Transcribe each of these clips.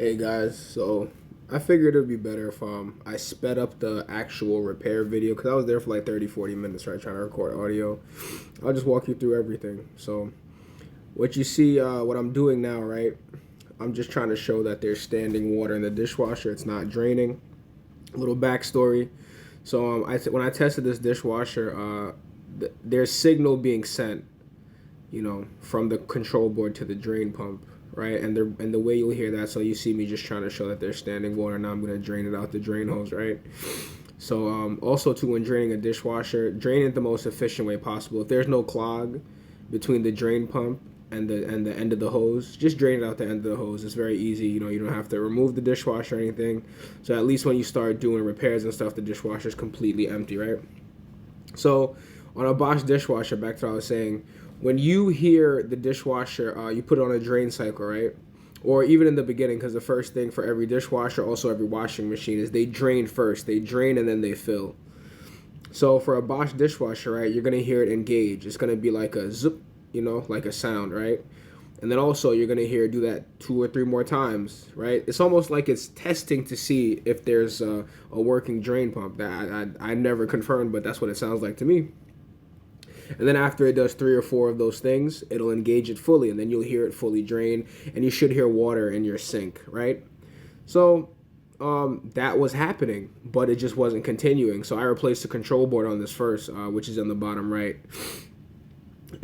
Hey guys, so I figured it would be better if I sped up the actual repair video because I was there for like 30-40 minutes, right, trying to record audio. I'll just walk you through everything. So what you see, what I'm doing now, right? I'm just trying to show that there's standing water in the dishwasher. It's not draining. A little backstory. So when I tested this dishwasher, there's signal being sent, from the control board to the drain pump, right? And the way you'll hear that, so you see me just trying to show that there's standing water. Now I'm gonna drain it out the drain hose, right? So also too, when draining a dishwasher, drain it the most efficient way possible. If there's no clog between the drain pump and the end of the hose, just drain it out the end of the hose. It's very easy. You don't have to remove the dishwasher or anything. So at least when you start doing repairs and stuff, the dishwasher is completely empty, right? So on a Bosch dishwasher, back to what I was saying, when you hear the dishwasher, you put it on a drain cycle, right? Or even in the beginning, because the first thing for every dishwasher, also every washing machine, is they drain first. They drain and then they fill. So for a Bosch dishwasher, right, you're going to hear it engage. It's going to be like a zip, like a sound, right? And then also you're going to hear it do that 2 or 3 more times, right? It's almost like it's testing to see if there's a working drain pump. That I never confirmed, but that's what it sounds like to me. And then after it does 3 or 4 of those things, it'll engage it fully, and then you'll hear it fully drain, and you should hear water in your sink, right? So that was happening, but it just wasn't continuing. So I replaced the control board on this first, which is on the bottom right.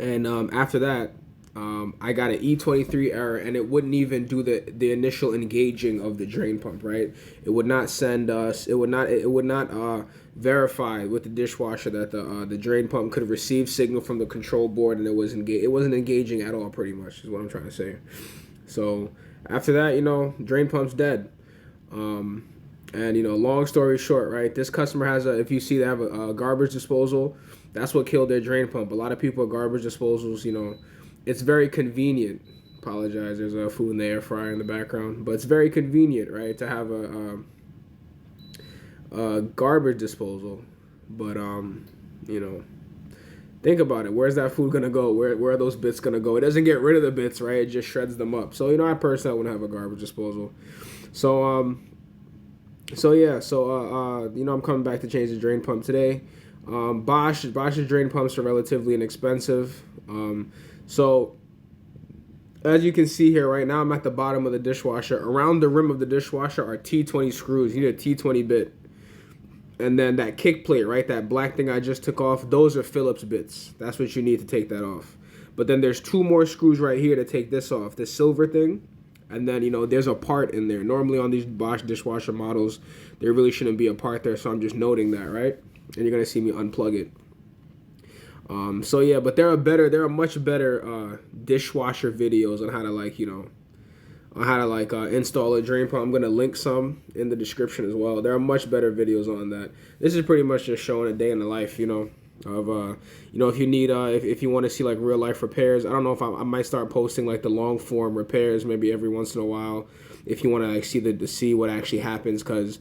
And after that, I got an E23 error, and it wouldn't even do the initial engaging of the drain pump. Right? It would not send us. It would not verify with the dishwasher that the drain pump could receive signal from the control board, and it wasn't engaging at all. Pretty much is what I'm trying to say. So after that, drain pump's dead. And long story short, right? This customer has if you see they have a garbage disposal. That's what killed their drain pump. A lot of people at garbage disposals, it's very convenient. Apologize, there's a food in the air fryer in the background, but it's very convenient, right, to have a garbage disposal. But think about it. Where's that food gonna go? Where are those bits gonna go? It doesn't get rid of the bits, right? It just shreds them up. So I personally wouldn't have a garbage disposal. So I'm coming back to change the drain pump today. Bosch's drain pumps are relatively inexpensive. So as you can see here, right now I'm at the bottom of the dishwasher. Around the rim of the dishwasher are T20 screws. You need a T20 bit. And then that kick plate, right, that black thing I just took off, those are Phillips bits. That's what you need to take that off. But then there's 2 more screws right here to take this off, this silver thing. And then, there's a part in there. Normally on these Bosch dishwasher models, there really shouldn't be a part there, so I'm just noting that, right? And you're going to see me unplug it. But there are much better dishwasher videos on how to install a drain pump. I'm gonna link some in the description as well. There are much better videos on that. This is pretty much just showing a day in the life, of if you need if you want to see like real life repairs. I don't know if I might start posting like the long form repairs maybe every once in a while if you want to like see what actually happens. Because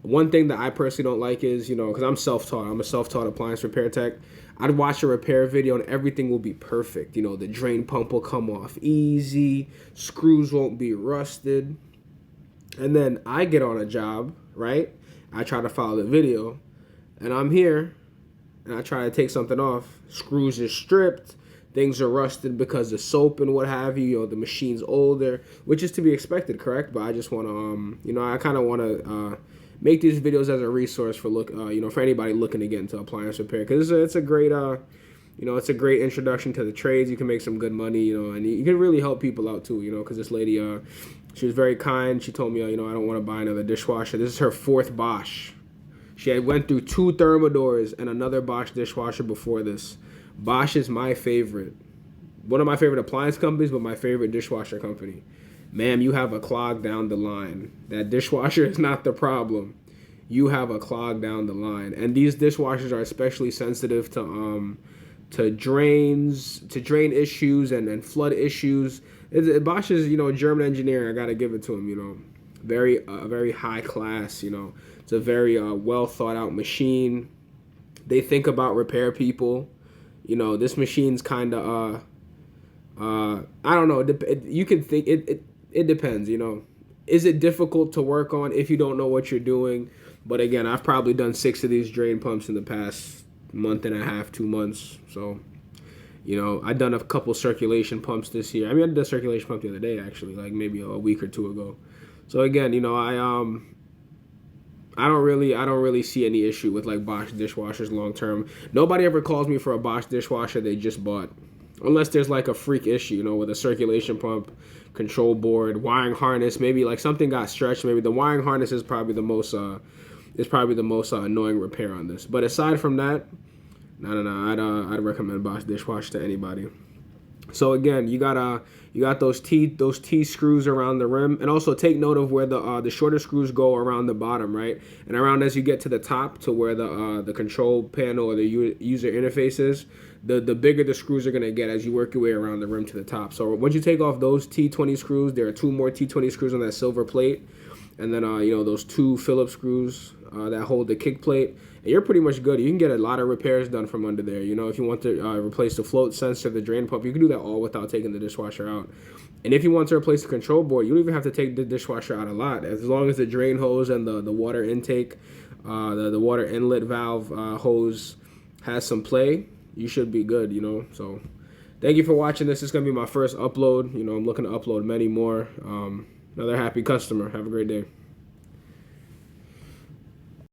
one thing that I personally don't like is because I'm self-taught. I'm a self-taught appliance repair tech. I'd watch a repair video and everything will be perfect. The drain pump will come off easy, screws won't be rusted. And then I get on a job, right? I try to follow the video, and I'm here, and I try to take something off. Screws are stripped, things are rusted because of soap and what have you. The machine's older, which is to be expected, correct? But I just want to, I kind of want to make these videos as a resource for for anybody looking to get into appliance repair, because it's a great it's a great introduction to the trades. You can make some good money, and you can really help people out too, because this lady she was very kind. She told me I don't want to buy another dishwasher. This is her 4th Bosch. She had went through 2 Thermadors and another Bosch dishwasher before this. Bosch is my favorite, one of my favorite appliance companies, but my favorite dishwasher company. Ma'am, you have a clog down the line. That dishwasher is not the problem. You have a clog down the line. And these dishwashers are especially sensitive to drain issues and flood issues. Bosch is, German engineering. I gotta give it to him. Very high class. It's a very well thought out machine. They think about repair people. This machine's kind of I don't know. You can think it depends. Is it difficult to work on if you don't know what you're doing? But again, I've probably done 6 of these drain pumps in the past month and a half, 2 months. So, I've done a couple circulation pumps this year. I mean, I did a circulation pump the other day, actually, like maybe a week or two ago. So again, I don't really see any issue with like Bosch dishwashers long term. Nobody ever calls me for a Bosch dishwasher they just bought, unless there's like a freak issue, with a circulation pump, control board, wiring harness. Maybe like something got stretched. Maybe the wiring harness is probably the most annoying repair on this. But aside from that, no. I'd recommend Bosch dishwasher to anybody. So again, you got those T screws around the rim, and also take note of where the shorter screws go around the bottom, right, and around as you get to the top to where the control panel or the user interface is. The bigger the screws are gonna get as you work your way around the rim to the top. So once you take off those T20 screws, there are 2 more T20 screws on that silver plate, and then those 2 Phillips screws that hold the kick plate, and you're pretty much good. You can get a lot of repairs done from under there. If you want to replace the float sensor, the drain pump, you can do that all without taking the dishwasher out. And if you want to replace the control board, you don't even have to take the dishwasher out a lot. As long as the drain hose and the water intake, the water inlet valve hose has some play, you should be good, So thank you for watching this. This is going to be my first upload. I'm looking to upload many more. Another happy customer. Have a great day.